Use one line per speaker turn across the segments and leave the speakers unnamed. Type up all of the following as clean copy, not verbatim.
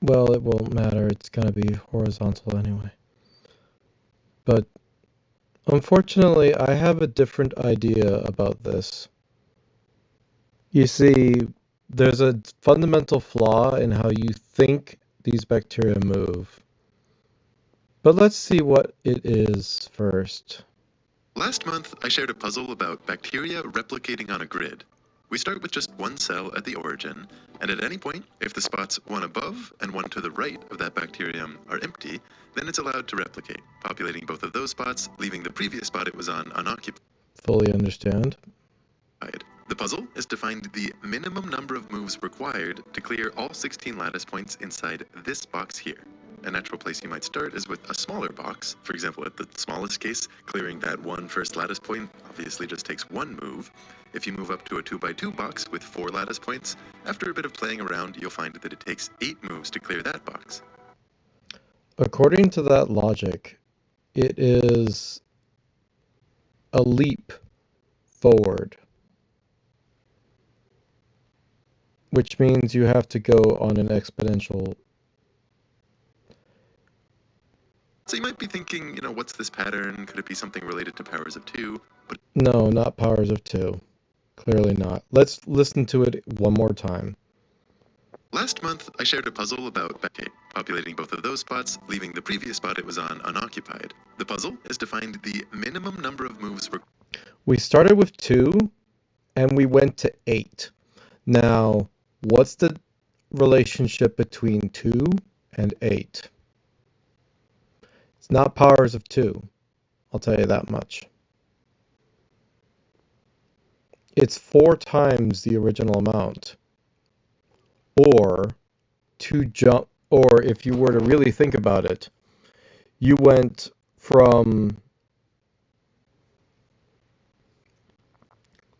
Well, it won't matter. It's going to be horizontal anyway. But unfortunately, I have a different idea about this. You see, there's a fundamental flaw in how you think these bacteria move. But let's see what it is first.
Last month, I shared a puzzle about bacteria replicating on a grid. We start with just one cell at the origin, and at any point, if the spots one above and one to the right of that bacterium are empty, then it's allowed to replicate, populating both of those spots, leaving the previous spot it was on unoccupied.
Fully understand.
The puzzle is to find the minimum number of moves required to clear all 16 lattice points inside this box here. A natural place you might start is with a smaller box. For example, at the smallest case, clearing that one first lattice point obviously just takes one move. If you move up to a 2x2 box with 4 lattice points, after a bit of playing around, you'll find that it takes 8 moves to clear that box.
According to that logic, it is a leap forward, which means you have to go on an exponential.
So you might be thinking, what's this pattern? Could it be something related to powers of 2? But
No, not powers of 2. Clearly not. Let's listen to it one more time.
Last month, I shared a puzzle about populating both of those spots, leaving the previous spot it was on unoccupied. The puzzle is to find the minimum number of moves.
We started with 2, and we went to 8. Now, what's the relationship between 2 and 8? It's not powers of 2. I'll tell you that much. It's 4 times the original amount. Or or if you were to really think about it, you went from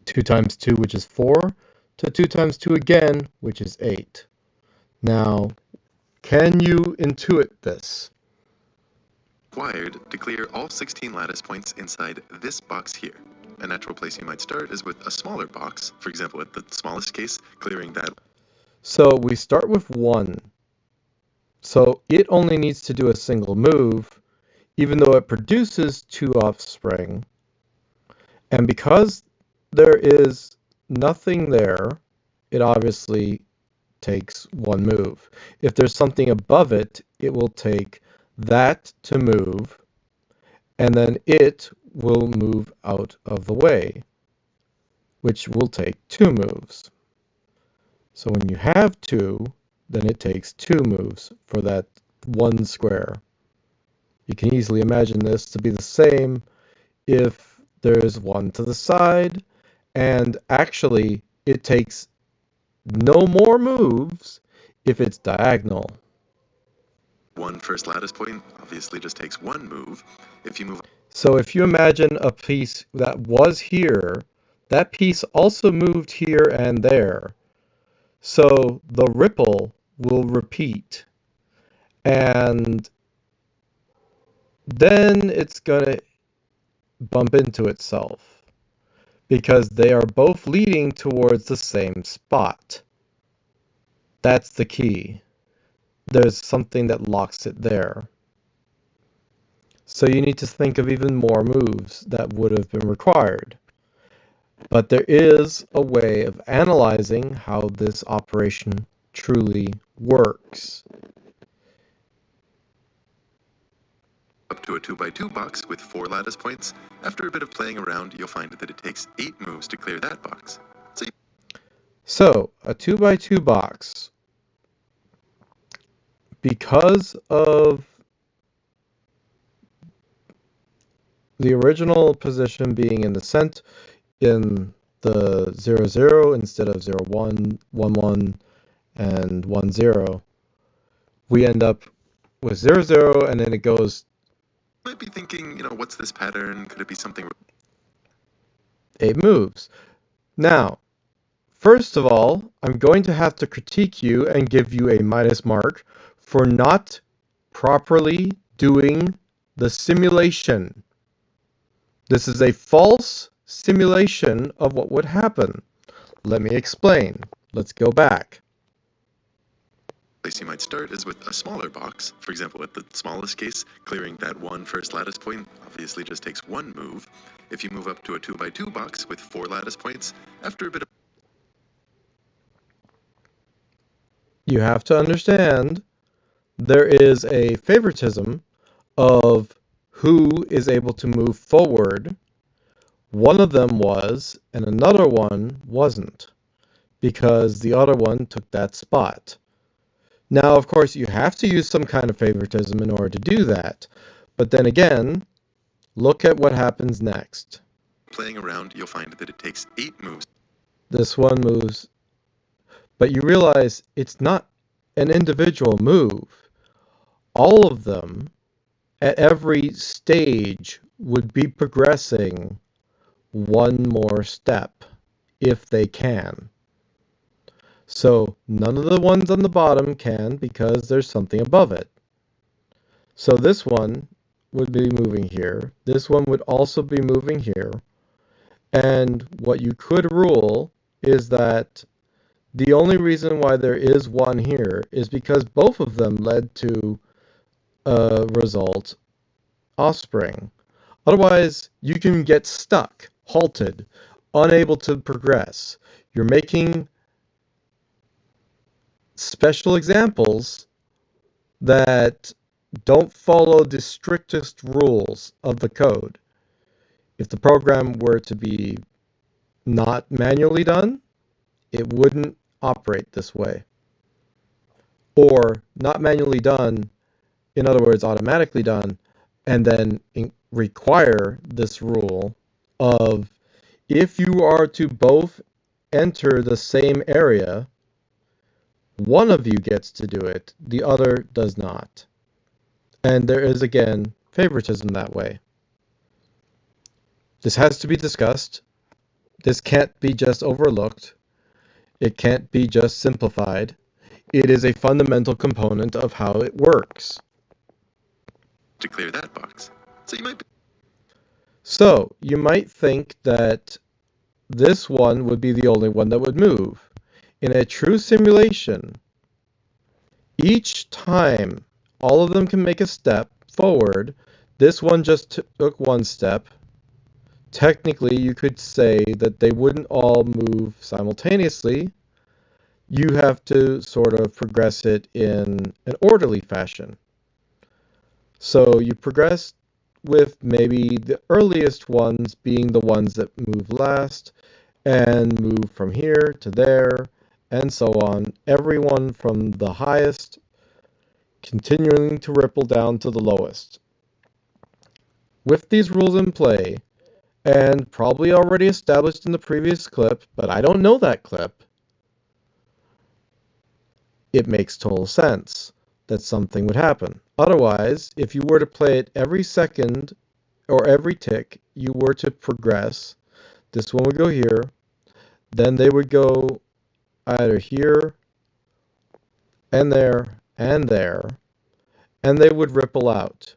2 times 2, which is 4, to 2 times 2 again, which is 8. Now, can you intuit this?
Required to clear all 16 lattice points inside this box here. A natural place you might start is with a smaller box. For example, at the smallest case, clearing that.
So we start with 1. So it only needs to do a single move, even though it produces 2 offspring. And because there is nothing there, it obviously takes 1 move. If there's something above it, it will take that to move, and then it will move out of the way, which will take 2 moves. So when you have 2, then it takes 2 moves for that 1 square. You can easily imagine this to be the same if there's 1 to the side, and actually it takes no more moves if it's diagonal.
One first lattice point obviously just takes 1 move. If you move.
So if you imagine a piece that was here, that piece also moved here and there. So the ripple will repeat. And then it's going to bump into itself because they are both leading towards the same spot. That's the key. There's something that locks it there. So you need to think of even more moves that would have been required. But there is a way of analyzing how this operation truly works.
Up to a 2x2 box with 4 lattice points. After a bit of playing around, you'll find that it takes 8 moves to clear that box.
So a 2x2 box, because of the original position being in the center, in the 0, 0 instead of 0, 1, 1, 1, and 1, 0, we end up with 0, 0, and then it goes.
You might be thinking, what's this pattern? Could it be something?
8 moves. Now, first of all, I'm going to have to critique you and give you a minus mark for not properly doing the simulation. This is a false simulation of what would happen. Let me explain. Let's go back.
place you might start is with a smaller box. For example, at the smallest case, clearing that one first lattice point obviously just takes one move. If you move up to a 2x2 box with 4 lattice points, after a bit of
You have to understand there is a favoritism of who is able to move forward. One of them was, and another one wasn't, because the other one took that spot. Now, of course, you have to use some kind of favoritism in order to do that. But then again, look at what happens next.
playing around, you'll find that it takes 8 moves.
This one moves, but you realize it's not an individual move. All of them at every stage would be progressing one more step if they can. So none of the ones on the bottom can because there's something above it. So this one would be moving here. This one would also be moving here. And what you could rule is that the only reason why there is one here is because both of them led to a result offspring. Otherwise, you can get stuck, halted, unable to progress. You're making special examples that don't follow the strictest rules of the code. If the program were to be not manually done, it wouldn't operate this way. Or not manually done, in other words, automatically done, and then require this rule of if you are to both enter the same area, one of you gets to do it, the other does not. And there is, again, favoritism that way. This has to be discussed. This can't be just overlooked. It can't be just simplified. It is a fundamental component of how it works.
To clear that box.
So you might think that this one would be the only one that would move. In a true simulation, each time all of them can make a step forward, this one just took one step. Technically, you could say that they wouldn't all move simultaneously. You have to sort of progress it in an orderly fashion. So you progress with maybe the earliest ones being the ones that move last, and move from here to there, and so on. Everyone from the highest continuing to ripple down to the lowest. With these rules in play, and probably already established in the previous clip, but I don't know that clip, it makes total sense that something would happen. Otherwise, if you were to play it every second or every tick, you were to progress. This one would go here, then they would go either here and there, and they would ripple out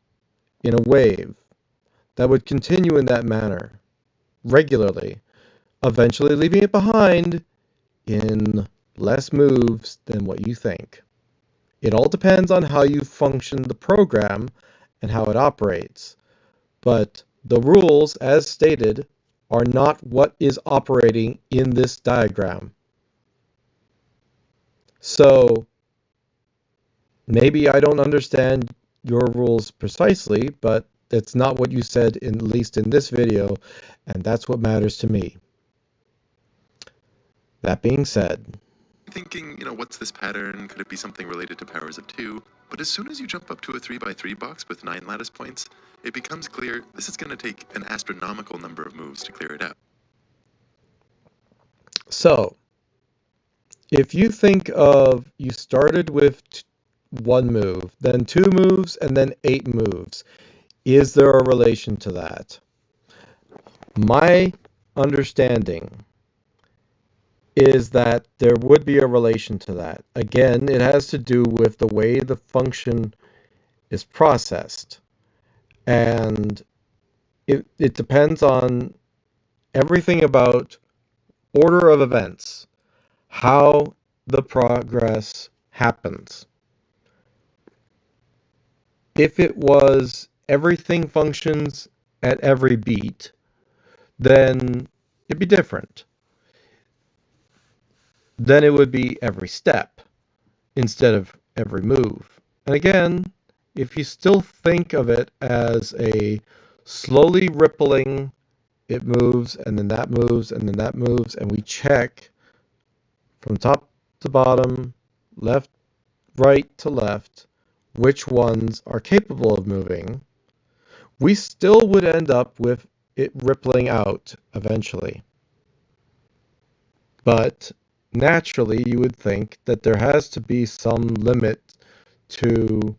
in a wave that would continue in that manner regularly, eventually leaving it behind in less moves than what you think. It all depends on how you function the program and how it operates. But the rules, as stated, are not what is operating in this diagram. So maybe I don't understand your rules precisely, but it's not what you said, at least in this video, and that's what matters to me. That being said,
Thinking, what's this pattern? Could it be something related to powers of 2? But as soon as you jump up to a 3x3 box with 9 lattice points, it becomes clear this is going to take an astronomical number of moves to clear it out.
So, if you think of you started with one move, then 2 moves, and then 8 moves, is there a relation to that? My understanding is that there would be a relation to that. Again, it has to do with the way the function is processed. And it depends on everything about order of events, how the progress happens. If it was everything functions at every beat, then it'd be different. Then it would be every step instead of every move. And again, if you still think of it as a slowly rippling, it moves and then that moves and then that moves, and we check from top to bottom, left, right to left, which ones are capable of moving, we still would end up with it rippling out eventually. But naturally, you would think that there has to be some limit to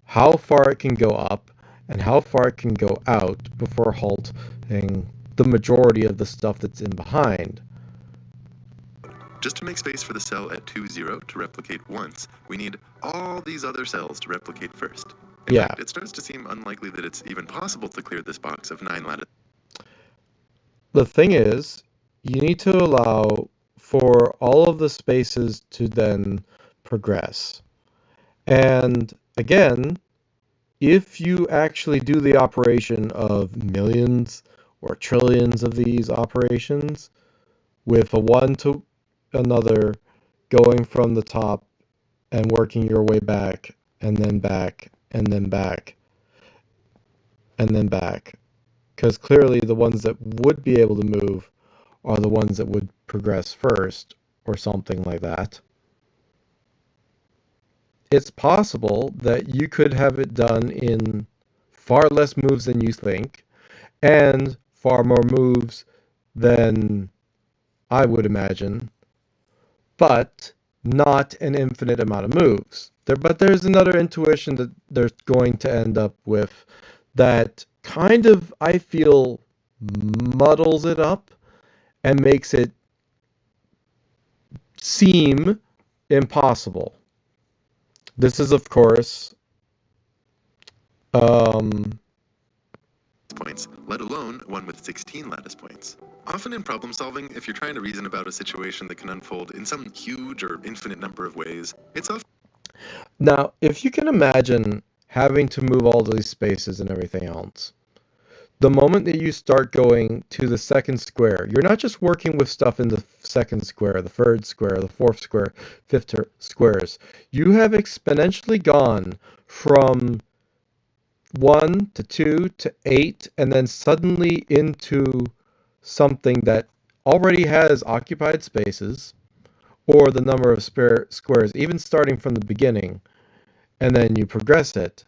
how far it can go up and how far it can go out before halting the majority of the stuff that's in behind.
Just to make space for the cell at 2, 0 to replicate once, we need all these other cells to replicate first. In fact, it starts to seem unlikely that it's even possible to clear this box of 9 lattice.
The thing is, you need to allow for all of the spaces to then progress. And again, if you actually do the operation of millions or trillions of these operations with a one to another going from the top and working your way back and then back and then back and then back, because clearly the ones that would be able to move are the ones that would progress first or something like that. It's possible that you could have it done in far less moves than you think, and far more moves than I would imagine, but not an infinite amount of moves. But there's another intuition that they're going to end up with that kind of, I feel, muddles it up and makes it seem impossible. This is, of course,
points, let alone one with 16 lattice points. Often in problem solving, if you're trying to reason about a situation that can unfold in some huge or infinite number of ways, it's often...
Now, if you can imagine having to move all these spaces and everything else, the moment that you start going to the second square, you're not just working with stuff in the second square, the third square, the fourth square, fifth squares. You have exponentially gone from 1 to 2 to 8, and then suddenly into something that already has occupied spaces, or the number of squares, even starting from the beginning, and then you progress it.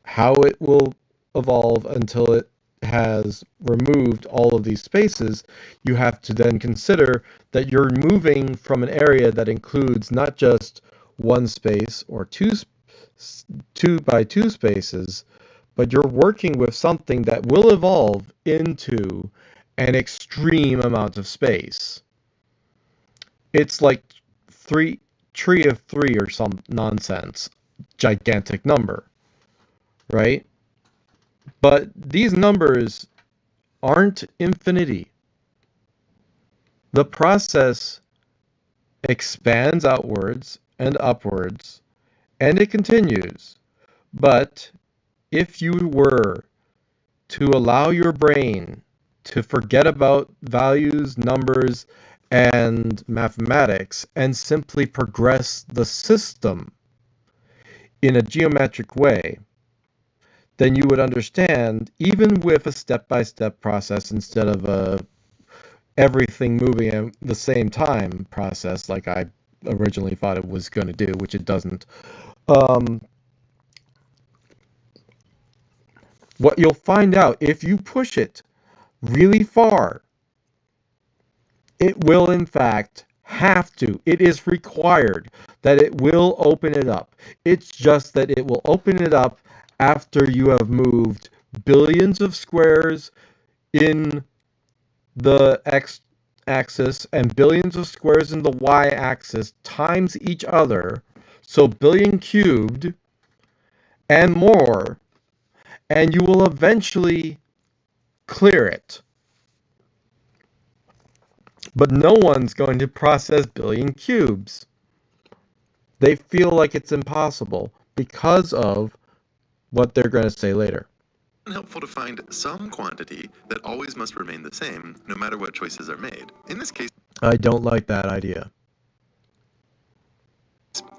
How it will evolve until it has removed all of these spaces, you have to then consider that you're moving from an area that includes not just one space or two by two spaces, but you're working with something that will evolve into an extreme amount of space. It's like tree of three or some nonsense, gigantic number, right? But these numbers aren't infinity. The process expands outwards and upwards, and it continues. But if you were to allow your brain to forget about values, numbers, and mathematics and simply progress the system in a geometric way, then you would understand, even with a step-by-step process instead of a everything moving at the same time process like I originally thought it was going to do, which it doesn't. What you'll find out, if you push it really far, it will in fact have to. It is required that it will open it up. It's just that it will open it up after you have moved billions of squares in the x-axis and billions of squares in the y-axis times each other, so billion cubed and more, and you will eventually clear it. But no one's going to process billion cubes. They feel like it's impossible. because of what they're going to say later.
Helpful to find some quantity that always must remain the same, no matter what choices are made. In this case,
I don't like that idea.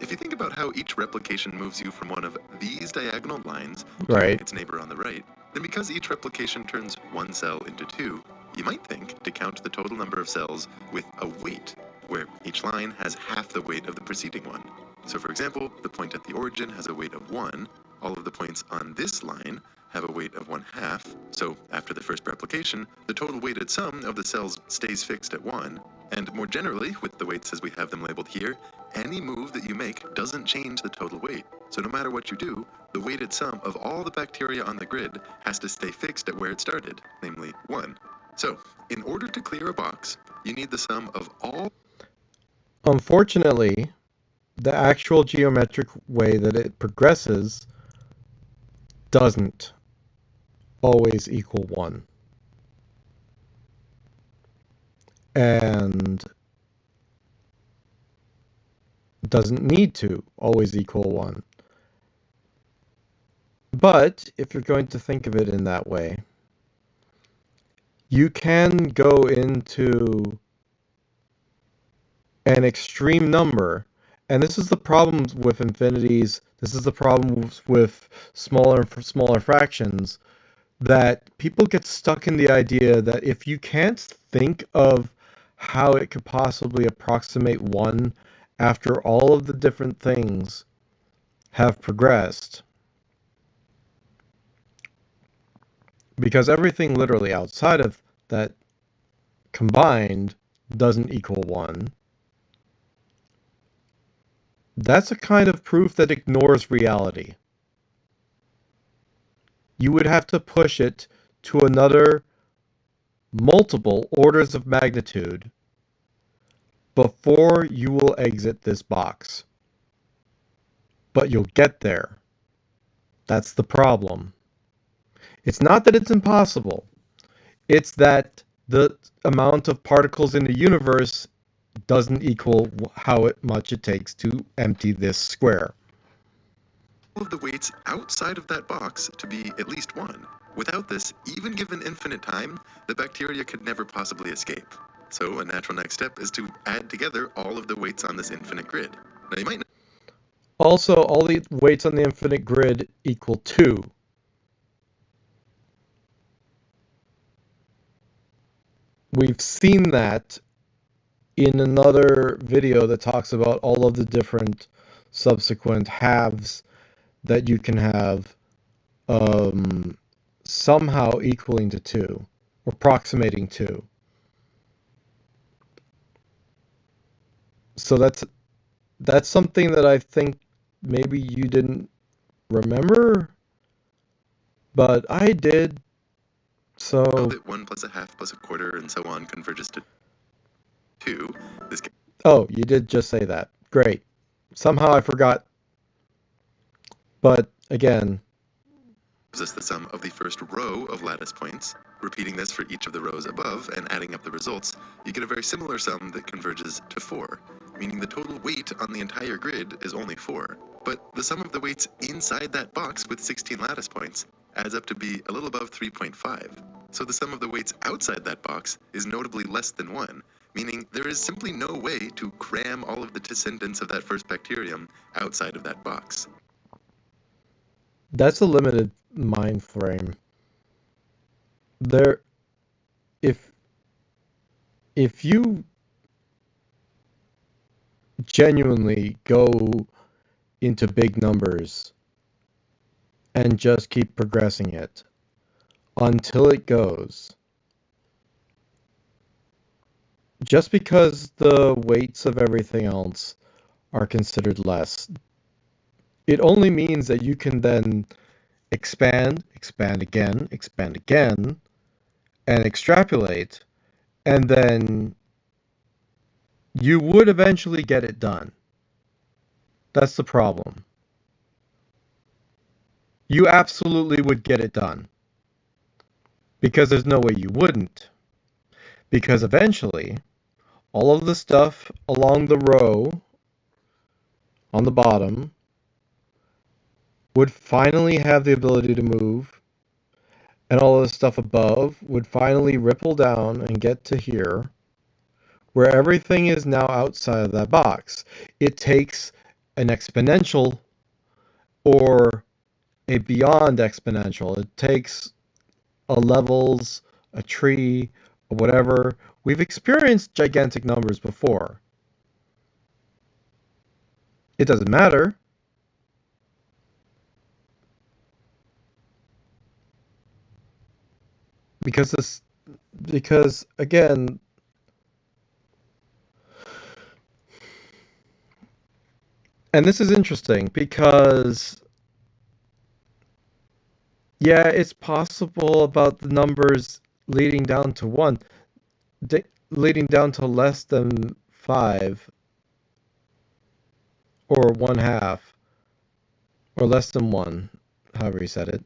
if you think about how each replication moves you from one of these diagonal lines to
Right.
its neighbor on the right, then because each replication turns one cell into two, you might think to count the total number of cells with a weight, where each line has half the weight of the preceding one. So for example, the point at the origin has a weight of 1, all of the points on this line have a weight of 1/2, so after the first replication, the total weighted sum of the cells stays fixed at 1, and more generally, with the weights as we have them labeled here, any move that you make doesn't change the total weight. So no matter what you do, the weighted sum of all the bacteria on the grid has to stay fixed at where it started, namely 1. So, in order to clear a box, you need the sum of all...
Unfortunately, the actual geometric way that it progresses doesn't always equal 1. And doesn't need to always equal 1. But if you're going to think of it in that way, you can go into an extreme number, and this is the problem with infinities, this is the problem with smaller fractions, that people get stuck in the idea that if you can't think of how it could possibly approximate 1 after all of the different things have progressed, because everything literally outside of that combined doesn't equal 1, that's a kind of proof that ignores reality. You would have to push it to another multiple orders of magnitude before you will exit this box. But you'll get there. That's the problem. It's not that it's impossible. It's that the amount of particles in the universe doesn't equal how much it takes to empty this square.
Of the weights outside of that box to be at least 1. Without this, even given infinite time, the bacteria could never possibly escape. So a natural next step is to add together all of the weights on this infinite grid. Now you might know
Also, all the weights on the infinite grid equal 2. We've seen that in another video that talks about all of the different subsequent halves that you can have somehow equaling to 2, or approximating 2. So that's something that I think maybe you didn't remember, but I did. So
that 1 plus a half plus a quarter and so on converges to 2. This
oh, you did just say that. Great. Somehow I forgot. But again,
gives us the sum of the first row of lattice points. Repeating this for each of the rows above and adding up the results, you get a very similar sum that converges to 4, meaning the total weight on the entire grid is only 4. But the sum of the weights inside that box with 16 lattice points adds up to be a little above 3.5. So the sum of the weights outside that box is notably less than 1, meaning there is simply no way to cram all of the descendants of that first bacterium outside of that box.
that's a limited mind frame. There, if you genuinely go into big numbers and just keep progressing it until it goes, just because the weights of everything else are considered less, it only means that you can then expand again, and extrapolate, and then you would eventually get it done. That's the problem. You absolutely would get it done. Because there's no way you wouldn't. Because eventually, all of the stuff along the row on the bottom would finally have the ability to move, and all of the stuff above would finally ripple down and get to here, where everything is now outside of that box. It takes an exponential or a beyond exponential. It takes a levels, a tree, or whatever. We've experienced gigantic numbers before. It doesn't matter. Because again, and this is interesting because yeah, it's possible about the numbers leading down to 1, leading down to less than 5 or 1/2 or less than 1, however you said it.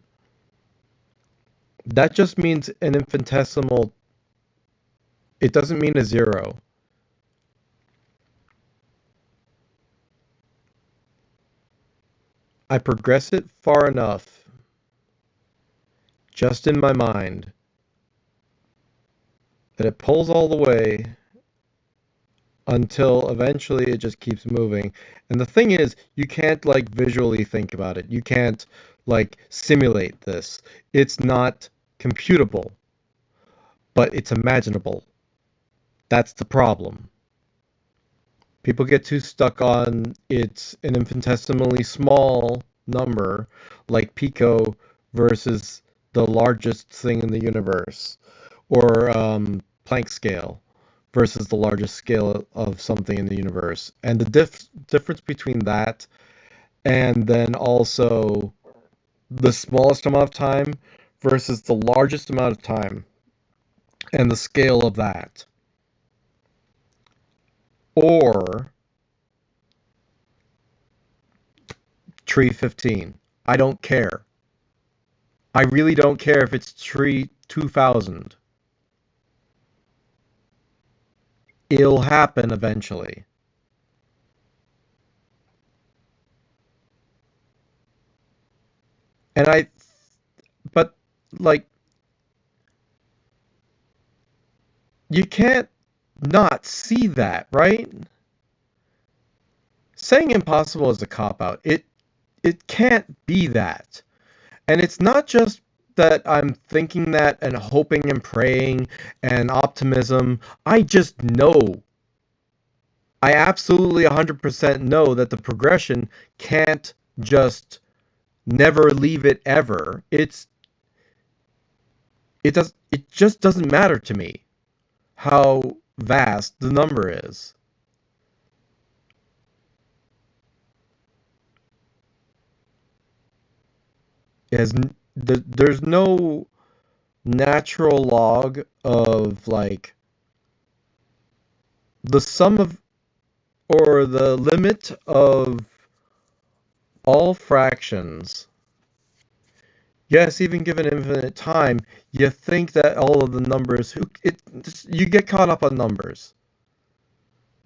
That just means an infinitesimal. It doesn't mean a 0. I progress it far enough, just in my mind, that it pulls all the way until eventually it just keeps moving. And the thing is, you can't like visually think about it. You can't like simulate this. It's not computable, but it's imaginable. That's the problem. People get too stuck on it's an infinitesimally small number, like pico versus the largest thing in the universe, or Planck scale versus the largest scale of something in the universe. And the difference between that and then also the smallest amount of time versus the largest amount of time and the scale of that. Or tree 15. I don't care. I really don't care if it's tree 2000. It'll happen eventually. And but like, you can't not see that, right? Saying impossible is a cop-out. It can't be that. And it's not just that I'm thinking that and hoping and praying and optimism. I just know. I absolutely 100% know that the progression can't just never leave it ever. It just doesn't matter to me how vast the number is. There's no natural log of like the sum of or the limit of all fractions. Yes, even given infinite time, you think that all of the numbers, you get caught up on numbers.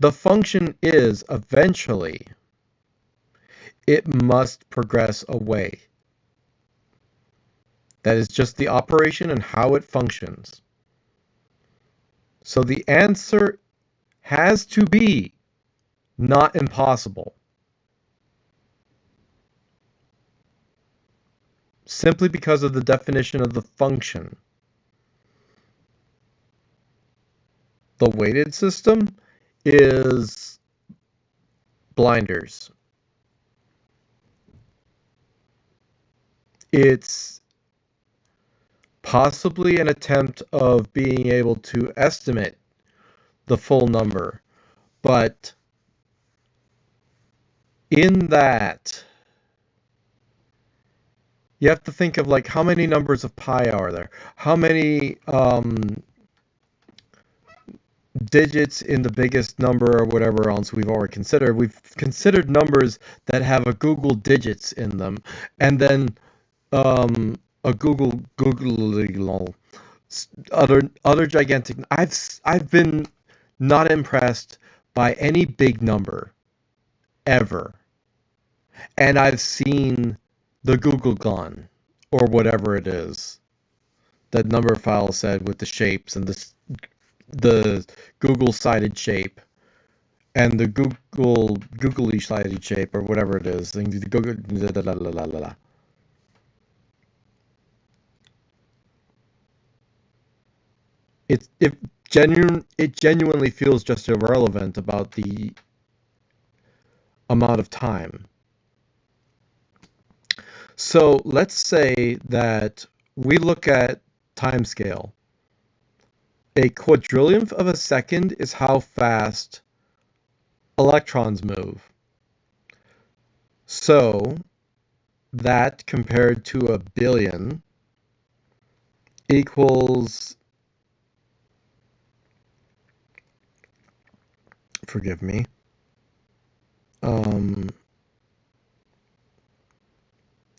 The function is eventually it must progress away. That is just the operation and how it functions. So the answer has to be not impossible. Simply because of the definition of the function. The weighted system is blinders. It's possibly an attempt of being able to estimate the full number, but in that, you have to think of like how many numbers of pi are there? How many digits in the biggest number or whatever else we've already considered? We've considered numbers that have a Google digits in them, and then a Google other gigantic. I've been not impressed by any big number ever, and I've seen the Google Gone, or whatever it is. That number file said with the shapes and the Google sided shape and the googly sided shape or whatever it is. It genuinely feels just irrelevant about the amount of time. So let's say that we look at timescale. A quadrillionth of a second is how fast electrons move. So that compared to a billion equals, forgive me,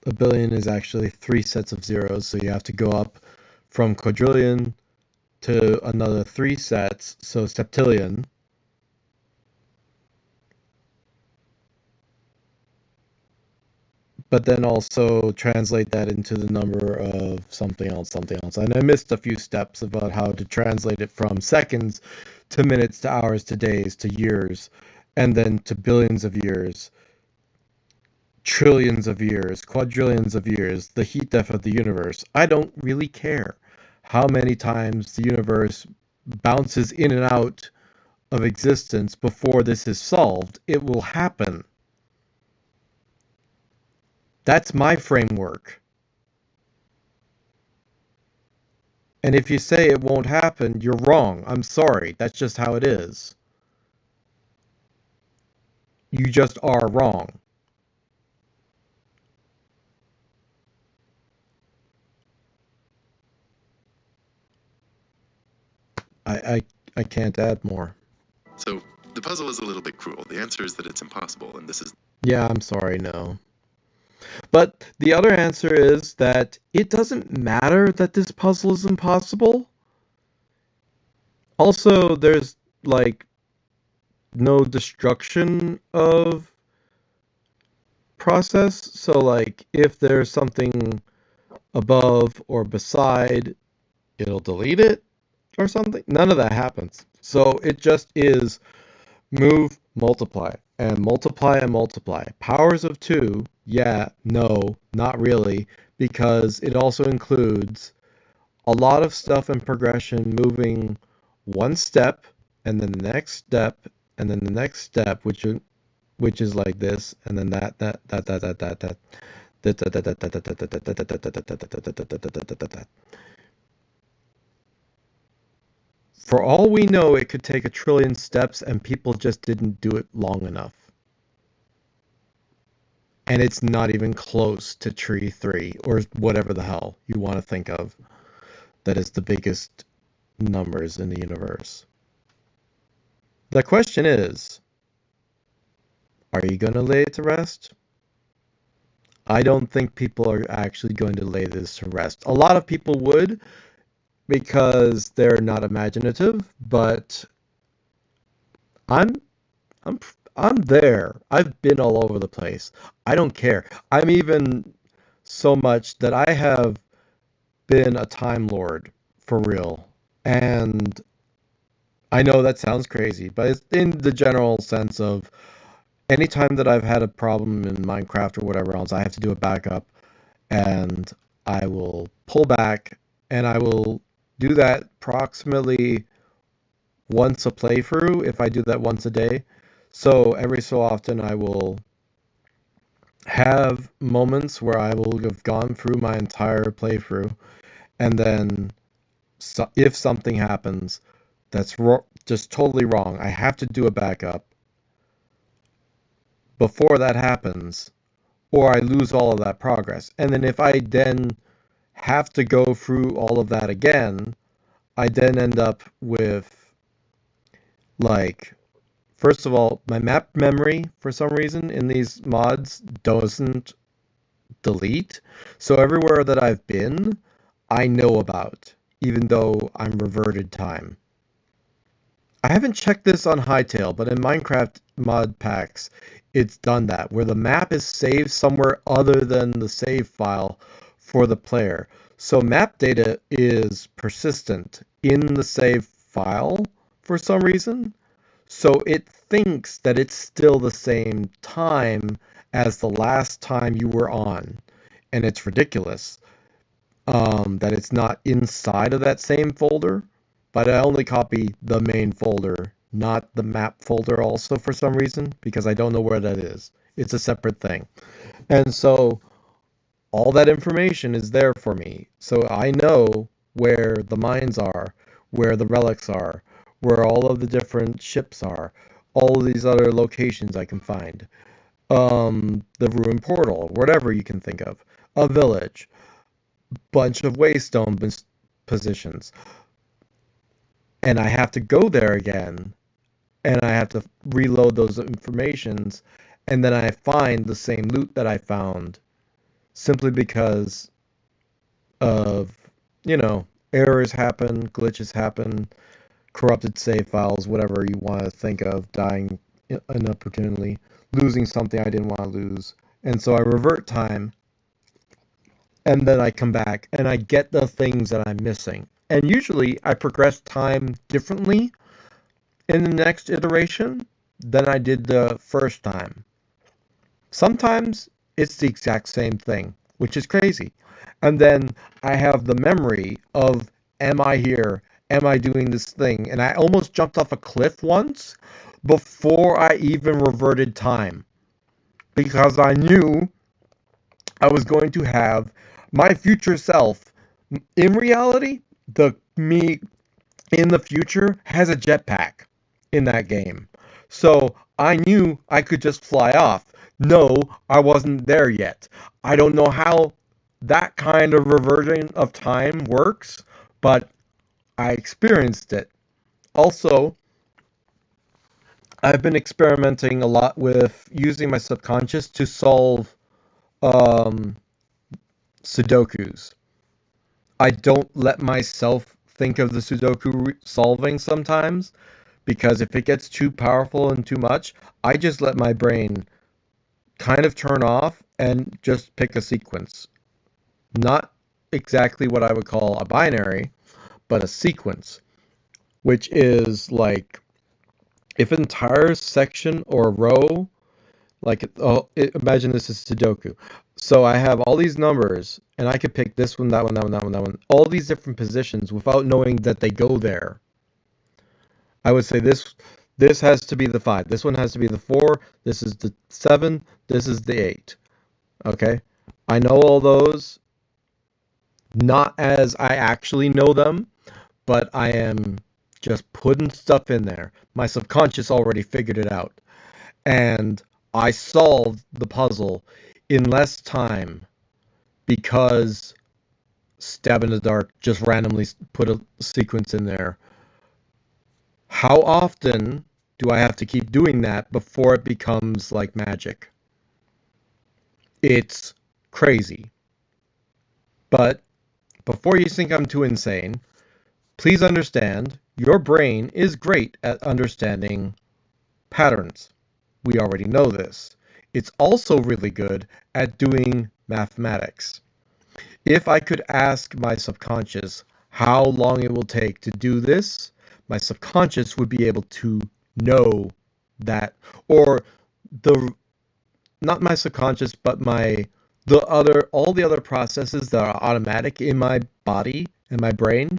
a billion is actually 3 sets of zeros, so you have to go up from quadrillion to another 3 sets, so septillion. But then also translate that into the number of something else. And I missed a few steps about how to translate it from seconds to minutes to hours to days to years, and then to billions of years, trillions of years, quadrillions of years, the heat death of the universe. I don't really care how many times the universe bounces in and out of existence before this is solved. It will happen. That's my framework. And if you say it won't happen, you're wrong. I'm sorry. That's just how it is. You just are wrong. I can't add more.
So the puzzle is a little bit cruel. The answer is that it's impossible, and this is...
Yeah, I'm sorry, no. But the other answer is that it doesn't matter that this puzzle is impossible. Also, there's like no destruction of process. So like if there's something above or beside, it'll delete it or something. None of that happens. So it just is move, multiply, and multiply and multiply. Powers of 2, yeah, no, not really, because it also includes a lot of stuff in progression moving one step, and then the next step, and then the next step, which is like this, and then that. For all we know, it could take 1 trillion steps and people just didn't do it long enough. And it's not even close to tree 3 or whatever the hell you want to think of that is the biggest numbers in the universe. The question is, are you going to lay it to rest? I don't think people are actually going to lay this to rest. A lot of people would, because they're not imaginative, but I'm there. I've been all over the place. I don't care. I'm even so much that I have been a Time Lord for real. And I know that sounds crazy, but it's in the general sense of anytime that I've had a problem in Minecraft or whatever else, I have to do a backup, and I will pull back, and I will do that approximately once a playthrough if I do that once a day. So every so often I will have moments where I will have gone through my entire playthrough, and then if something happens that's just totally wrong, I have to do a backup before that happens, or I lose all of that progress. And then if I then have to go through all of that again, I then end up with, like, first of all, my map memory, for some reason, in these mods doesn't delete. So everywhere that I've been, I know about, even though I'm reverted time. I haven't checked this on Hytale, but in Minecraft mod packs, it's done that, where the map is saved somewhere other than the save file for the player. So map data is persistent in the save file for some reason. So it thinks that it's still the same time as the last time you were on. And it's ridiculous that it's not inside of that same folder. But I only copy the main folder, not the map folder also for some reason, because I don't know where that is. It's a separate thing. And so all that information is there for me. So I know where the mines are, where the relics are, where all of the different ships are, all of these other locations I can find. The ruin portal, whatever you can think of. A village, bunch of waystone positions. And I have to go there again, and I have to reload those informations, and then I find the same loot that I found simply because of, errors happen, glitches happen, corrupted save files, whatever you want to think of, dying inopportunely, losing something I didn't want to lose. And so I revert time, and then I come back, and I get the things that I'm missing. And usually I progress time differently in the next iteration than I did the first time. Sometimes it's the exact same thing, which is crazy. And then I have the memory of, am I here? Am I doing this thing? And I almost jumped off a cliff once before I even reverted time, because I knew I was going to have my future self. In reality, the me in the future has a jetpack in that game. So I knew I could just fly off. No, I wasn't there yet. I don't know how that kind of reversion of time works, but I experienced it. Also, I've been experimenting a lot with using my subconscious to solve Sudokus. I don't let myself think of the Sudoku solving sometimes, because if it gets too powerful and too much, I just let my brain kind of turn off and just pick a sequence. Not exactly what I would call a binary, but a sequence, which is like if an entire section or row, imagine this is Sudoku. So I have all these numbers, and I could pick this one, that one, that one, that one, that one, all these different positions without knowing that they go there. I would say this has to be the 5. This one has to be the 4. This is the 7. This is the 8. Okay? I know all those, not as I actually know them, but I am just putting stuff in there. My subconscious already figured it out. And I solved the puzzle in less time because Stab in the Dark just randomly put a sequence in there. How often do I have to keep doing that before it becomes like magic? It's crazy. But before you think I'm too insane, please understand your brain is great at understanding patterns. We already know this. It's also really good at doing mathematics. If I could ask my subconscious how long it will take to do this, my subconscious would be able to know that, or not my subconscious, but all the other processes that are automatic in my body and my brain,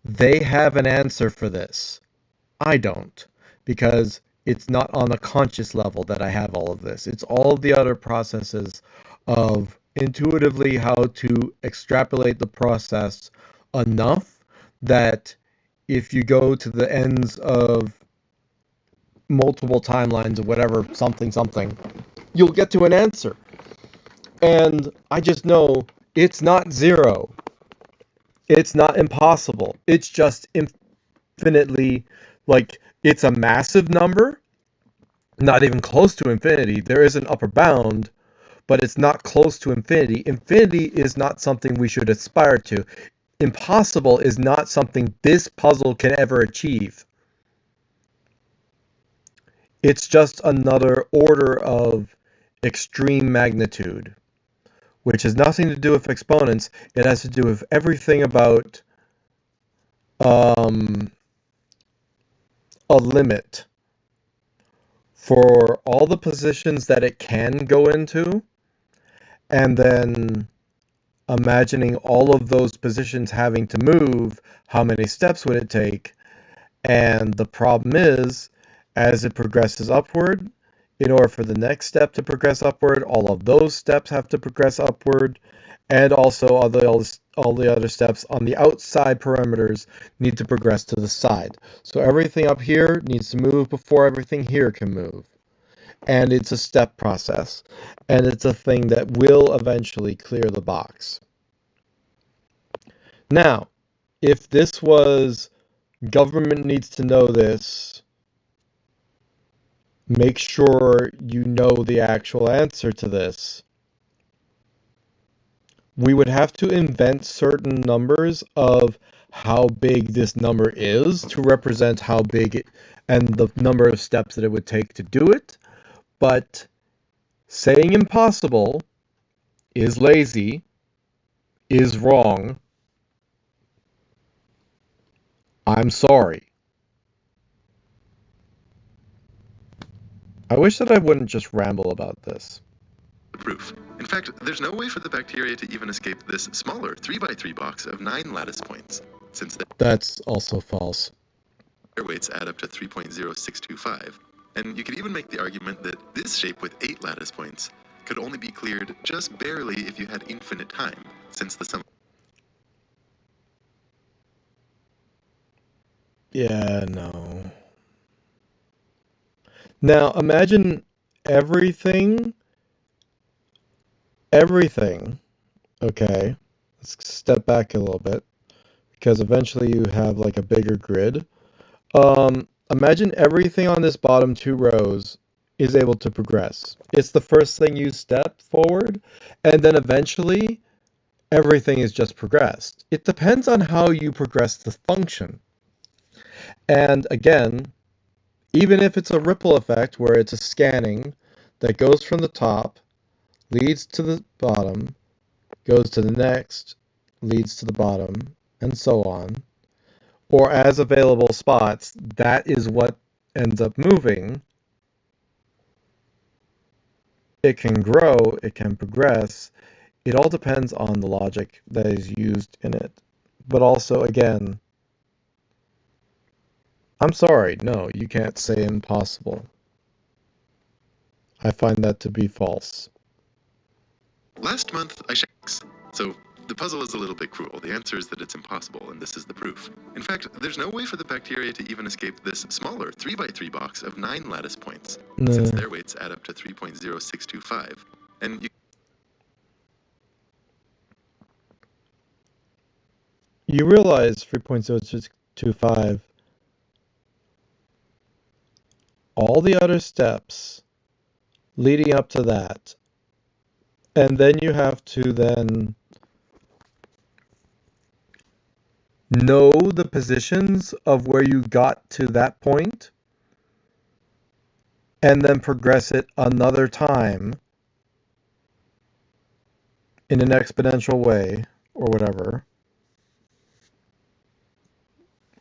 they have an answer for this. I don't, because it's not on a conscious level that I have all of this. It's all of the other processes of intuitively how to extrapolate the process enough that if you go to the ends of multiple timelines or whatever, something, you'll get to an answer. And I just know it's not 0. It's not impossible. It's just infinitely, it's a massive number, not even close to infinity. There is an upper bound, but it's not close to infinity. Infinity is not something we should aspire to. Impossible is not something this puzzle can ever achieve. It's just another order of extreme magnitude, which has nothing to do with exponents. It has to do with everything about a limit for all the positions that it can go into, and then imagining all of those positions having to move, how many steps would it take? And the problem is, as it progresses upward, in order for the next step to progress upward, all of those steps have to progress upward, and also all the other steps on the outside perimeters need to progress to the side. So everything up here needs to move before everything here can move. And it's a step process, and it's a thing that will eventually clear the box. Now, if this was government needs to know this, make sure you know the actual answer to this, we would have to invent certain numbers of how big this number is to represent how big it, and the number of steps that it would take to do it. But saying impossible is lazy, is wrong. I'm sorry. I wish that I wouldn't just ramble about this.
Proof. In fact, there's no way for the bacteria to even escape this smaller 3x3 box of 9 lattice points, since
That's also false.
their weights add up to 3.0625. And you could even make the argument that this shape with 8 lattice points could only be cleared just barely if you had infinite time, since the sum.
Yeah, no. Now imagine everything, okay, let's step back a little bit, because eventually you have like a bigger grid. Imagine everything on this bottom 2 rows is able to progress. It's the first thing you step forward, and then eventually everything is just progressed. It depends on how you progress the function. And again, even if it's a ripple effect where it's a scanning that goes from the top, leads to the bottom, goes to the next, leads to the bottom, and so on, or as available spots, that is what ends up moving. It can grow, it can progress. It all depends on the logic that is used in it. But also, again, I'm sorry, no, you can't say impossible. I find that to be false.
Last month, I checked. So the puzzle is a little bit cruel. The answer is that it's impossible, and this is the proof. In fact, there's no way for the bacteria to even escape this smaller 3x3 box of 9 lattice points, since their weights add up to 3.0625. And
you realize 3.0625, all the other steps leading up to that, and then you have to then know the positions of where you got to that point, and then progress it another time in an exponential way, or whatever,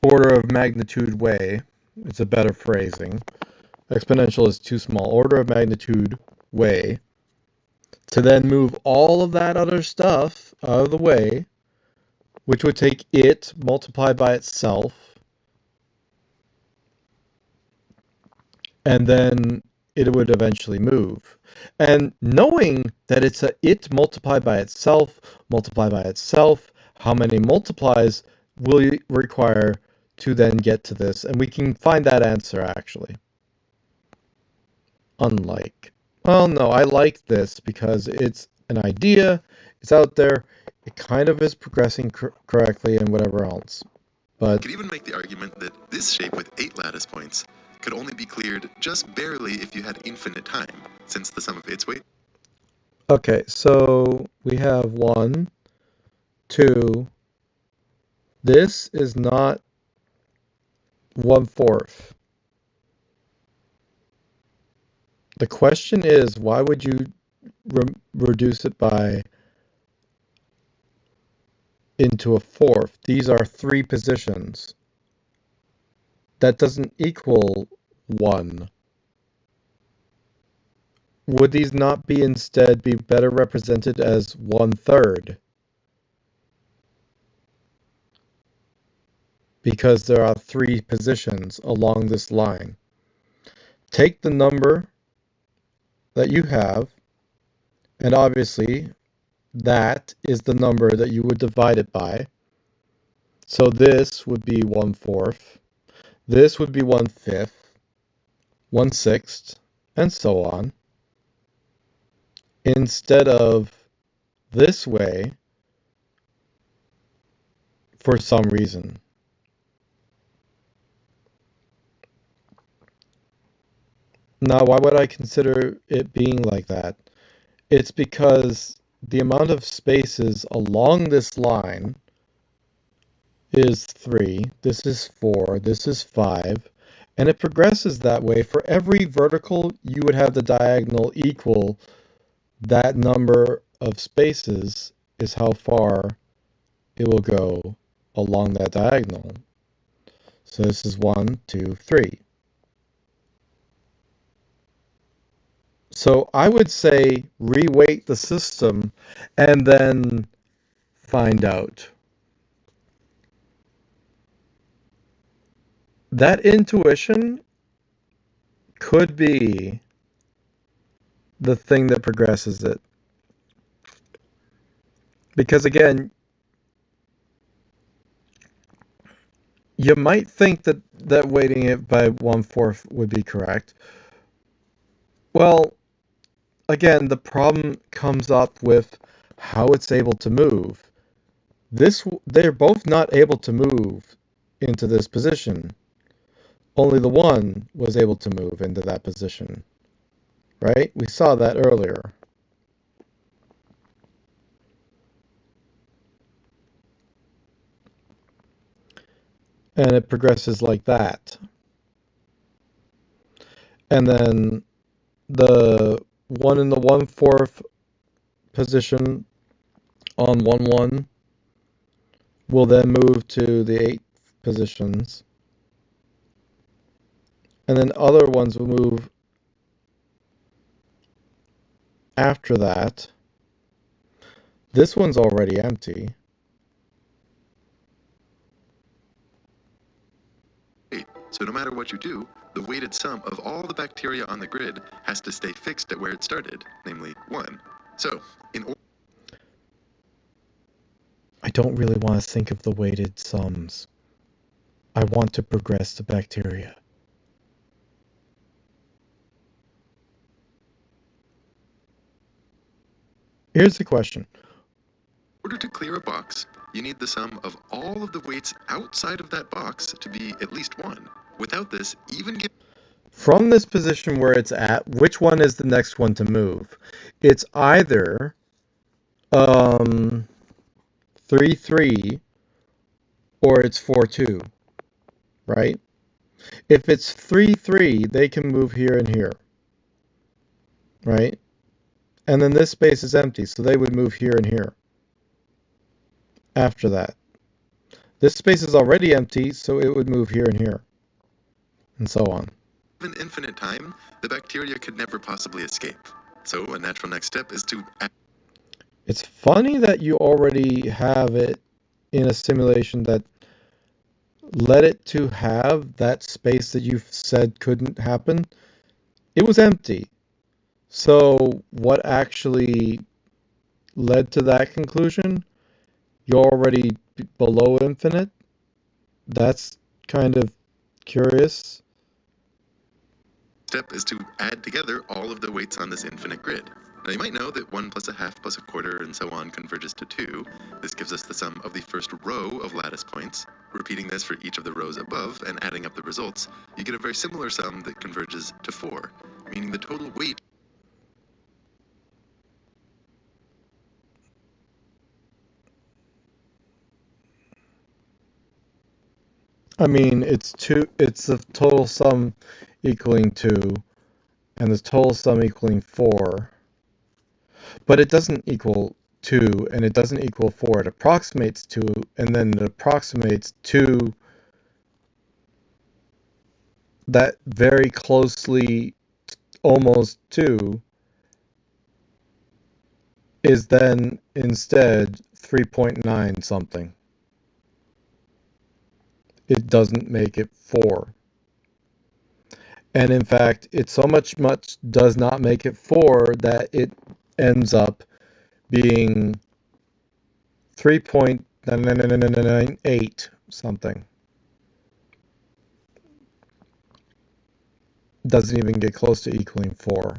order of magnitude way. It's a better phrasing. Exponential is too small. Order of magnitude way. To then move all of that other stuff out of the way, which would take it multiplied by itself, and then it would eventually move. And knowing that it's a it multiplied by itself, how many multiplies will you require to then get to this? And we can find that answer actually. Unlike, well, no, I like this because it's an idea, it's out there, it kind of is progressing correctly and whatever else. But
you could even make the argument that this shape with 8 lattice points could only be cleared just barely if you had infinite time, since the sum of its weight.
Okay, so we have 1, 2. This is not 1/4. The question is, why would you reduce it by into a fourth? These are 3 positions. That doesn't equal 1. Would these not be instead be better represented as 1/3? Because there are 3 positions along this line. Take the number that you have, and obviously that is the number that you would divide it by. So this would be 1/4, this would be 1/5, 1/6, and so on, instead of this way for some reason. Now, why would I consider it being like that? It's because the amount of spaces along this line is 3, this is 4, this is 5, and it progresses that way. For every vertical, you would have the diagonal equal that number of spaces is how far it will go along that diagonal. So this is 1, 2, 3. So I would say reweight the system and then find out. That intuition could be the thing that progresses it. Because again, you might think that weighting it by 1/4 would be correct. Well, again, the problem comes up with how it's able to move. They're both not able to move into this position. Only the one was able to move into that position, right? We saw that earlier. And it progresses like that. And then the one in the 1/4 position on 1/1 will then move to the 8th positions. And then other ones will move after that. This one's already empty.
So no matter what you do, the weighted sum of all the bacteria on the grid has to stay fixed at where it started, namely 1. So,
I don't really want to think of the weighted sums. I want to progress the bacteria. Here's the question.
In order to clear a box, you need the sum of all of the weights outside of that box to be at least 1. Without this,
From this position where it's at, which one is the next one to move? It's either 3, 3, or it's 4, 2, right? If it's 3, 3, they can move here and here, right? And then this space is empty, so they would move here and here after that. This space is already empty, so it would move here and here, and so on.
In infinite time, the bacteria could never possibly escape. So a natural next step is to...
It's funny that you already have it in a simulation that led it to have that space that you said couldn't happen. It was empty. So what actually led to that conclusion? You're already below infinite? That's kind of curious.
Step is to add together all of the weights on this infinite grid. Now you might know that 1 plus a half plus a quarter and so on converges to 2. This gives us the sum of the first row of lattice points. Repeating this for each of the rows above and adding up the results, you get a very similar sum that converges to 4, meaning the total weight...
I mean, it's the total sum equaling 2, and the total sum equaling 4, but it doesn't equal 2, and it doesn't equal 4. It approximates 2, and then it approximates 2 that very closely, almost 2, is then instead 3.9 something. It doesn't make it 4. And in fact, it so much does not make it 4 that it ends up being 3.998 something. Doesn't even get close to equaling 4.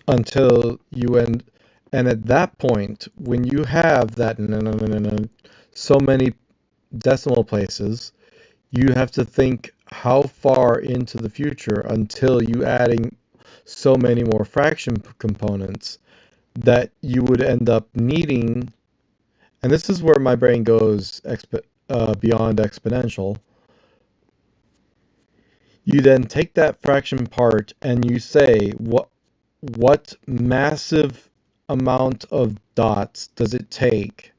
Until you end, and at that point, when you have that so many decimal places, you have to think how far into the future until you adding so many more fraction components that you would end up needing. And this is where my brain goes beyond exponential. You then take that fraction part and you say, what massive amount of dots does it take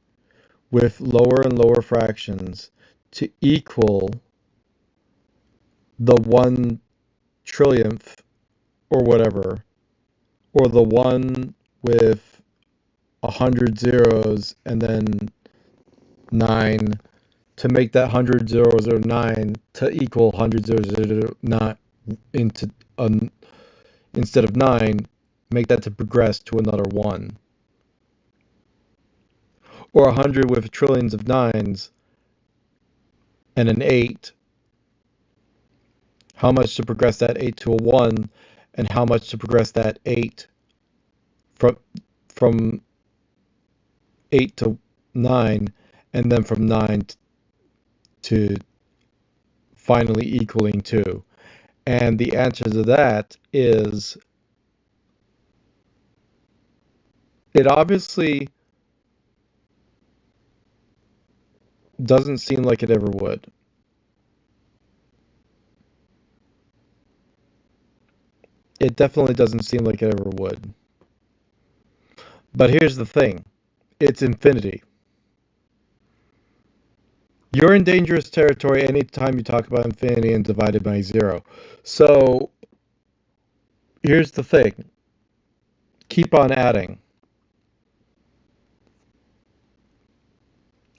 with lower and lower fractions to equal the 1 trillionth or whatever, or the 1 with 100 zeros and then 9, to make that 100 zeros or 9 to equal 100 zeros, not into instead of 9, make that to progress to another 1. Or 100 with trillions of 9s and an 8. How much to progress that 8 to a 1, and how much to progress that 8 from 8 to 9, and then from 9 to finally equaling 2. And the answer to that is, it obviously doesn't seem like it ever would. It definitely doesn't seem like it ever would. But here's the thing. It's infinity. You're in dangerous territory anytime you talk about infinity and divided by 0. So here's the thing. Keep on adding.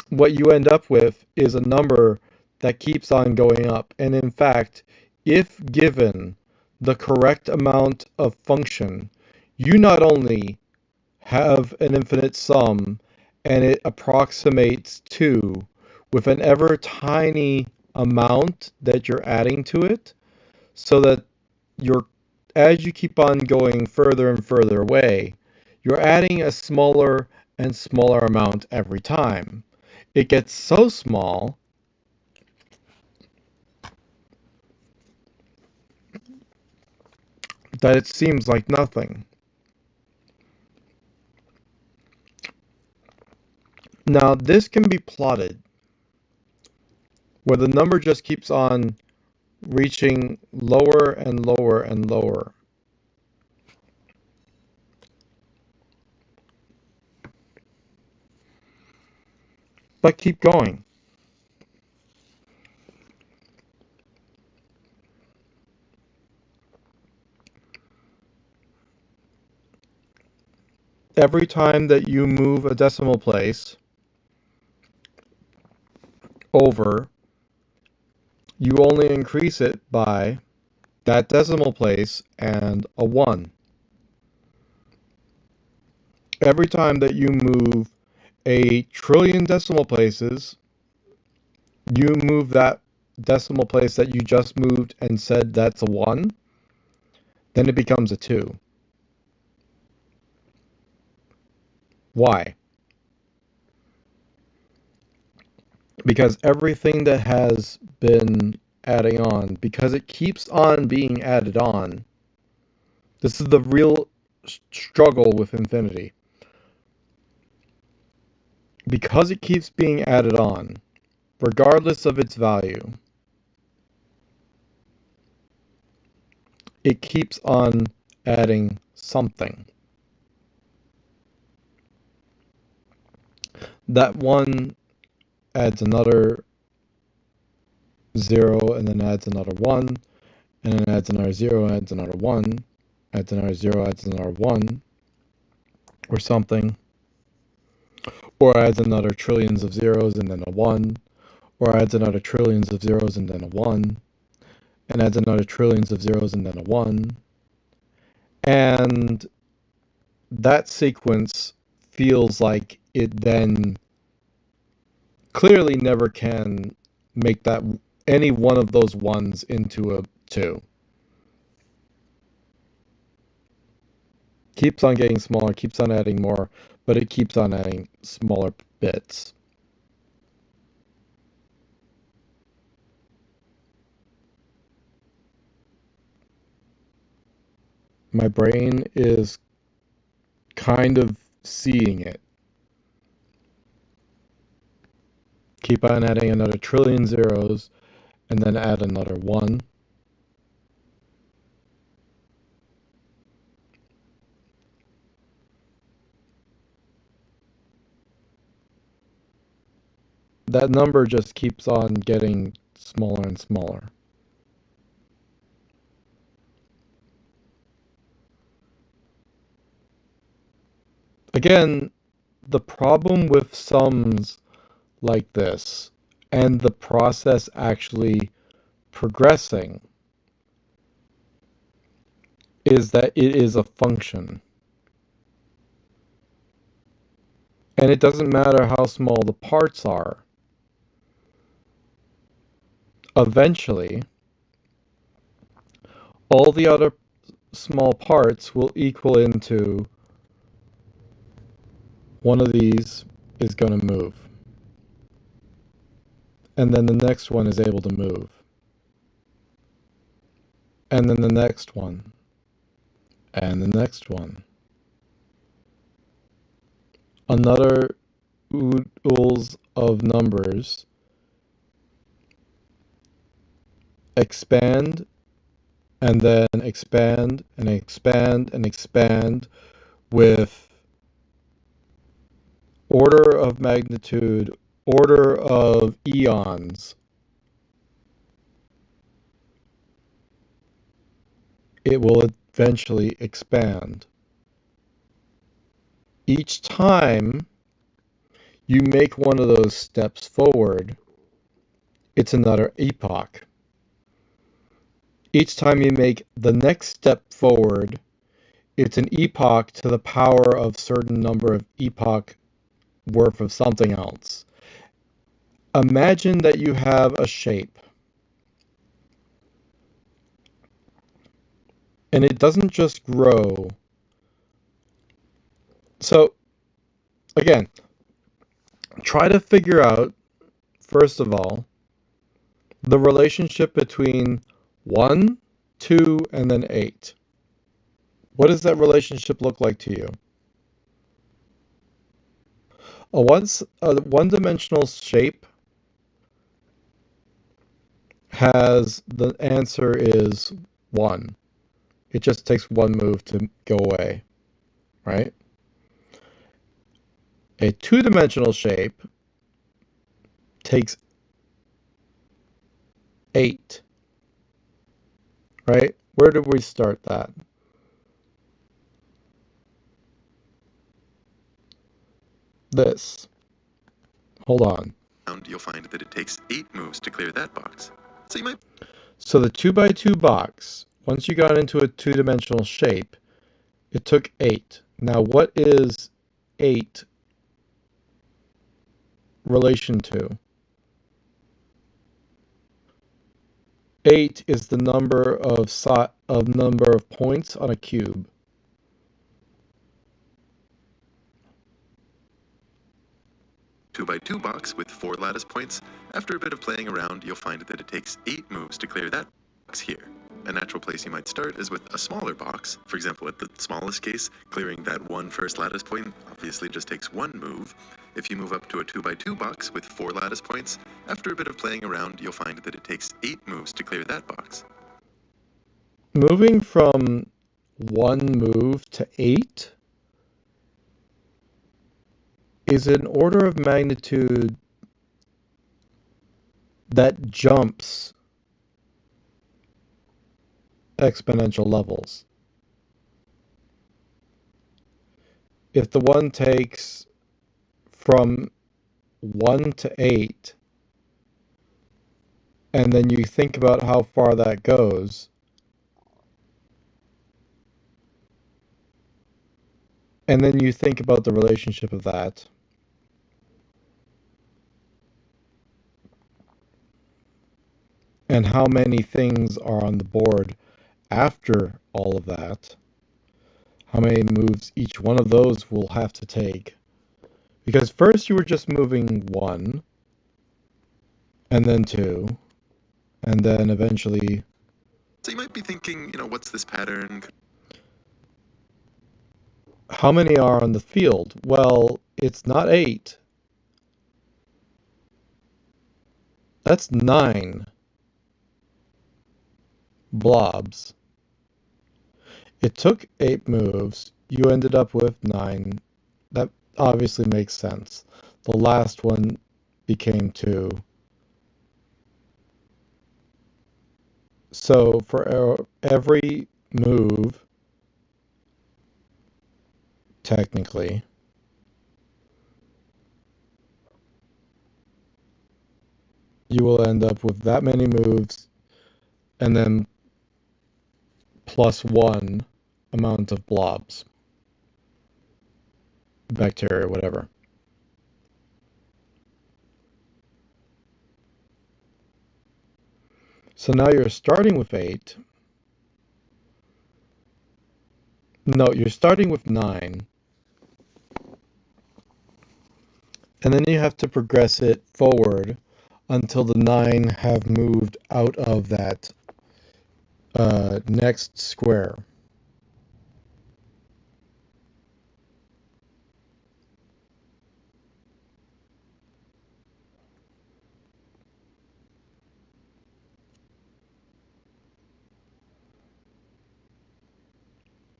What you end up with is a number that keeps on going up. And in fact, if given the correct amount of function, you not only have an infinite sum and it approximates 2 with an ever tiny amount that you're adding to it, so that as you keep on going further and further away, you're adding a smaller and smaller amount every time. It gets so small that it seems like nothing. Now, this can be plotted where the number just keeps on reaching lower and lower and lower. But keep going. Every time that you move a decimal place over, you only increase it by that decimal place and a 1. Every time that you move a trillion decimal places, you move that decimal place that you just moved and said that's a 1, then it becomes a 2. Why? Because everything that has been adding on, because it keeps on being added on, this is the real struggle with infinity. Because it keeps being added on, regardless of its value, it keeps on adding something. That 1 adds another 0, and then adds another 1, and then adds another 0, adds another 1, adds another 0, adds another 1, or something. Or adds another trillions of zeros and then a 1, or adds another trillions of zeros and then a 1, and adds another trillions of zeros and then a 1. And that sequence feels like it then clearly never can make that any one of those 1s into a 2. Keeps on getting smaller, keeps on adding more, but it keeps on adding smaller bits. My brain is kind of seeing it. Keep on adding another trillion zeros, and then add another 1. That number just keeps on getting smaller and smaller. Again, the problem with sums like this and the process actually progressing is that it is a function. And it doesn't matter how small the parts are. Eventually, all the other small parts will equal into one of these is going to move. And then the next one is able to move. And then the next one. And the next one. Another oodles of numbers expand and then expand and expand and expand with order of magnitude, order of eons. It will eventually expand. Each time you make one of those steps forward, it's another epoch. Each time you make the next step forward, it's an epoch to the power of certain number of epoch worth of something else. Imagine that you have a shape. And it doesn't just grow. So, again, try to figure out, first of all, the relationship between 1, 2, and then 8. What does that relationship look like to you? A one-dimensional shape has the answer is 1. It just takes 1 move to go away, right? A two-dimensional shape takes 8, right? Where did we start that? This. Hold on.
You'll find that it takes 8 moves to clear that box. So you might...
So the 2x2 box, once you got into a two-dimensional shape, it took 8. Now what is 8 relation to? 8 is the number of points on a cube.
Two by two box with 4 lattice points. After a bit of playing around, you'll find that it takes 8 moves to clear that box here. A natural place you might start is with a smaller box. For example, at the smallest case, clearing that one first lattice point obviously just takes 1 move. If you move up to a 2x2 box with 4 lattice points, after a bit of playing around, you'll find that it takes 8 moves to clear that box.
moving from 1 move to 8 is an order of magnitude that jumps exponential levels. If the one takes from 1 to 8, and then you think about how far that goes, and then you think about the relationship of that, and how many things are on the board after all of that, how many moves each one of those will have to take. Because first you were just moving 1, and then 2, and then eventually...
So you might be thinking, what's this pattern?
How many are on the field? Well, it's not 8. That's 9 blobs. It took 8 moves. You ended up with 9. That obviously makes sense. The last one became 2. So for every move, technically, you will end up with that many moves and then plus 1 amount of blobs, bacteria, whatever. So now you're starting with 8. No, you're starting with 9. And then you have to progress it forward until the 9 have moved out of that next square.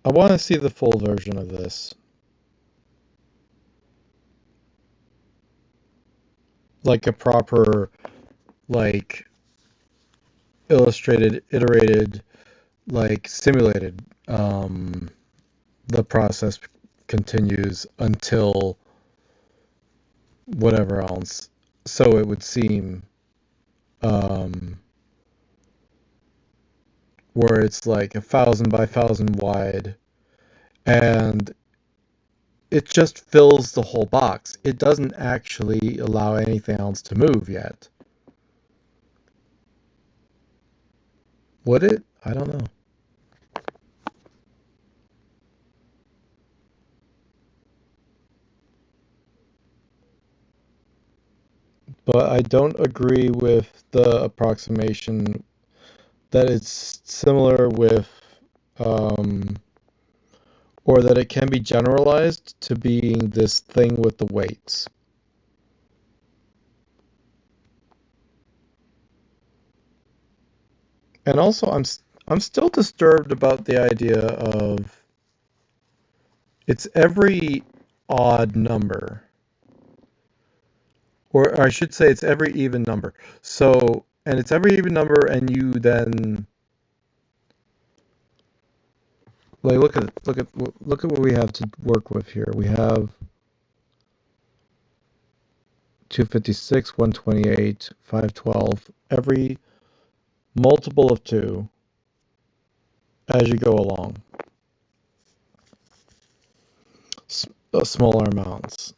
I want to see the full version of this. Like a proper, like, illustrated, iterated, like, simulated. The process continues until whatever else. So it would seem, where it's like 1,000 by 1,000 wide, and it just fills the whole box. It doesn't actually allow anything else to move yet. Would it? I don't know. But I don't agree with the approximation that it's similar with, um, or that it can be generalized to being this thing with the weights. And also, I'm still disturbed about the idea of it's every odd number, or I should say it's every even number. So, and it's every even number, and you then like look at what we have to work with here. We have 256, 128, 512, every multiple of 2 as you go along. Smaller amounts.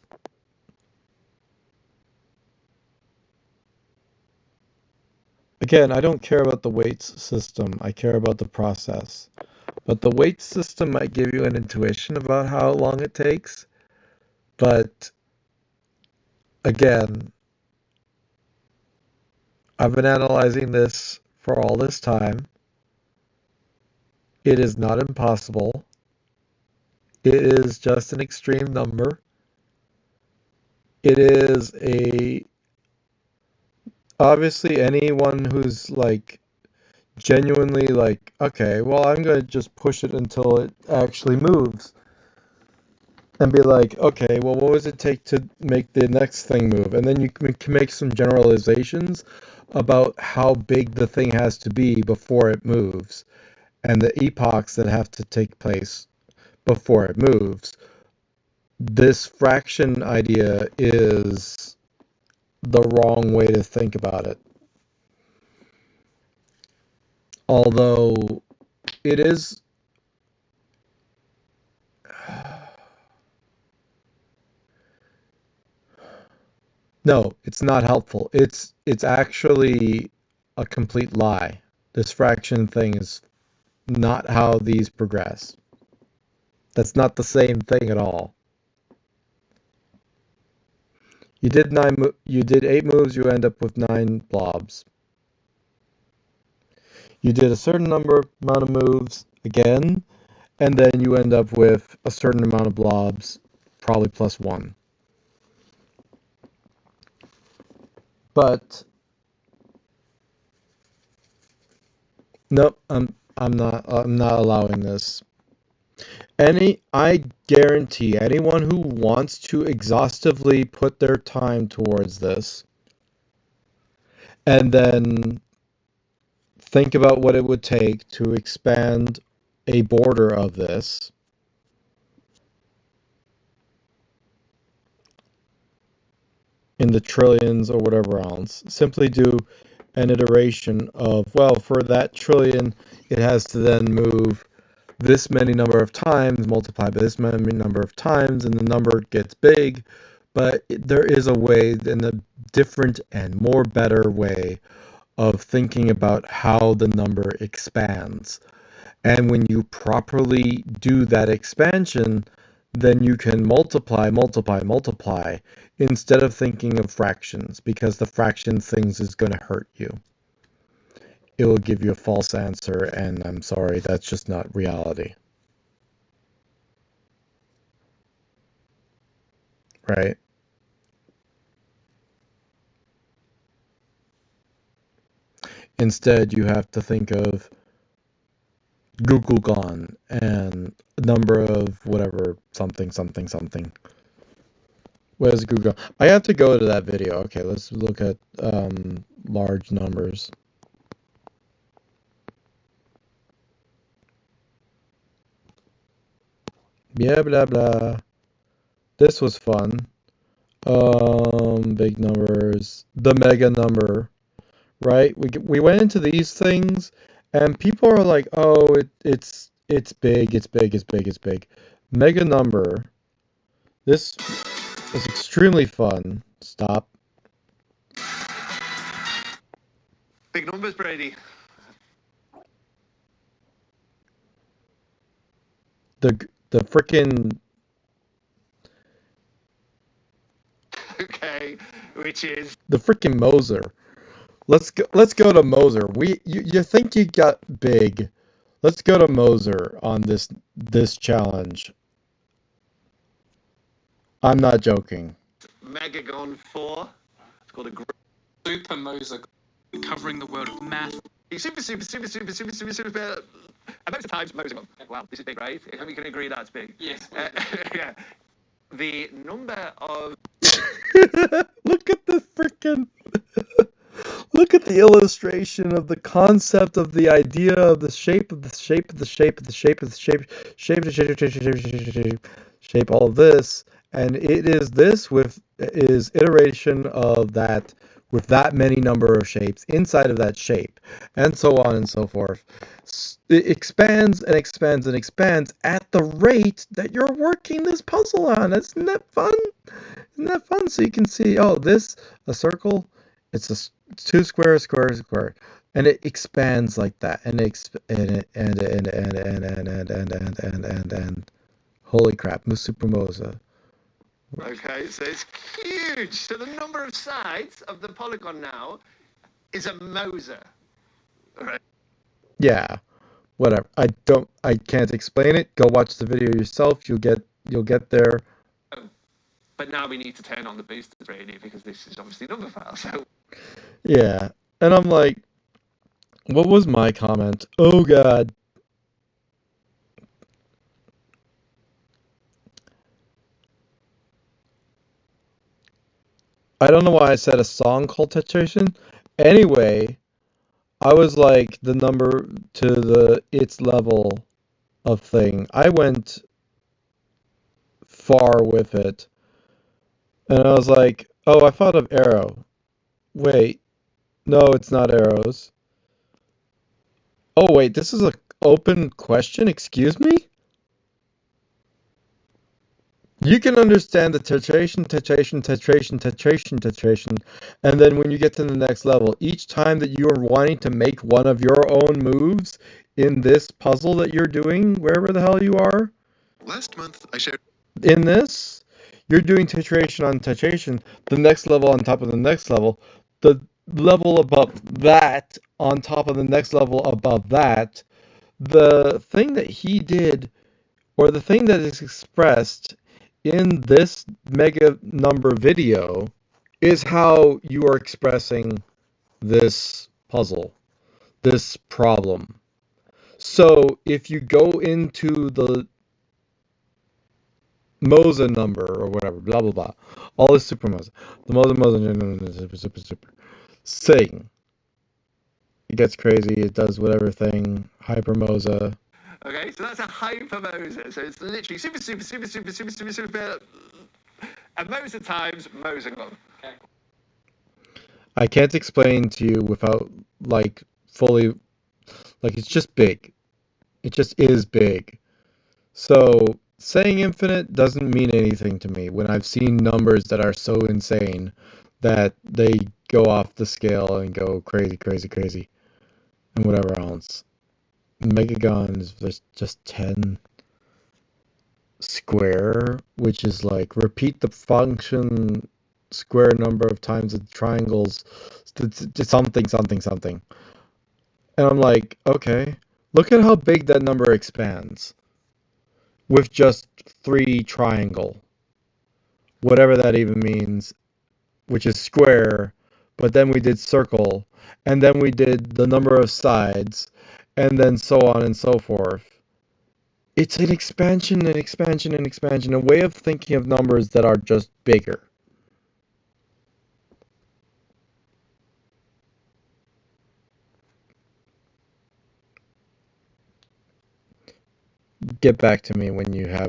Again, I don't care about the weights system. I care about the process. But the weights system might give you an intuition about how long it takes. But again, I've been analyzing this for all this time. It is not impossible. It is just an extreme number. It is obviously anyone who's like genuinely like, okay, well, I'm going to just push it until it actually moves. And be like, okay, well, what does it take to make the next thing move? And then you can make some generalizations about how big the thing has to be before it moves, and the epochs that have to take place before it moves. This fraction idea is the wrong way to think about it. Although it is. No, it's not helpful. It's actually a complete lie. This fraction thing is not how these progress. That's not the same thing at all. You did 8 moves, you end up with 9 blobs. You did a certain amount of moves again, and then you end up with a certain amount of blobs, probably +1. But nope, I'm not allowing this. I guarantee anyone who wants to exhaustively put their time towards this and then think about what it would take to expand a border of this in the trillions or whatever else. Simply do an iteration of, well, for that trillion, it has to then move this many number of times, multiplied by this many number of times, and the number gets big. But there is a way, and a different and more better way of thinking about how the number expands. And when you properly do that expansion, then you can multiply, multiply, multiply instead of thinking of fractions, because the fraction things is going to hurt you. It will give you a false answer, and I'm sorry, that's just not reality. Right? Instead, you have to think of Google gone and number of whatever, something, something, something. Where's Google? I have to go to that video. Okay, let's look at large numbers. Blah, blah, blah. This was fun. Big numbers. The mega number, right? We went into these things, and people are like, oh, it's big, it's big, it's big, it's big. Mega number. This was extremely fun. Stop.
Big numbers, Brady.
The frickin'
Okay, which is
the frickin' Moser. Let's go to Moser. You think you got big. Let's go to Moser on this challenge. I'm not joking.
Megagon 4. It's called a
Super Moser, covering the world of math.
super amount of times Moser. Wow, this is big, right? I hope you can agree that's big.
Yes.
Yeah. The number of
Look at the frickin' look at the illustration of the concept of the idea of the shape of the shape of the shape of the shape of the shape shape all of this, and it is this with is iteration of that with that many number of shapes inside of that shape, and so on and so forth. It expands and expands and expands at the rate that you're working this puzzle on. Isn't that fun? Isn't that fun? So you can see, oh, this a circle. It's a 2 square, square, square, and it expands like that, and holy crap, Musupermosa.
Okay, so it's huge. So the number of sides of the polygon now is a Moser. Right.
Yeah, whatever. I can't explain it. Go watch the video yourself. You'll get there.
But now we need to turn on the boosters, really, because this is obviously number file. So
Yeah, and I'm like, What was my comment? Oh god. I don't know why I said a song called Tetration. Anyway, I was like the number to the its level of thing. I went far with it. And I was like, oh, I thought of Arrow. Wait, no, it's not arrows. Oh, wait, this is a open question? Excuse me? You can understand the titration, and then when you get to the next level, each time that you are wanting to make one of your own moves in this puzzle that you're doing, wherever the hell you are,
Last month, I shared
in this, you're doing titration on titration, the next level on top of the next level, the level above that on top of the next level above that. The thing that he did, or the thing that is expressed in this mega number video, is how you are expressing this puzzle, this problem. So if you go into the Moza number or whatever, blah blah blah, all this super Moza, the Moza super thing, it gets crazy, it does whatever thing, hyper Moza.
Okay, so that's a hyper Moser. So it's literally super, and Moser times Moser. Okay.
I can't explain to you without like fully, like it's just big. It just is big. So saying infinite doesn't mean anything to me when I've seen numbers that are so insane that they go off the scale and go crazy, crazy, crazy, and whatever else. Megagon is just 10 square, which is like repeat the function square number of times the triangles to something, something, something. And I'm like, okay, look at how big that number expands with just 3 triangle, whatever that even means, which is square, but then we did circle, and then we did the number of sides, and then so on and so forth. It's an expansion and expansion and expansion, a way of thinking of numbers that are just bigger. Get back to me when you have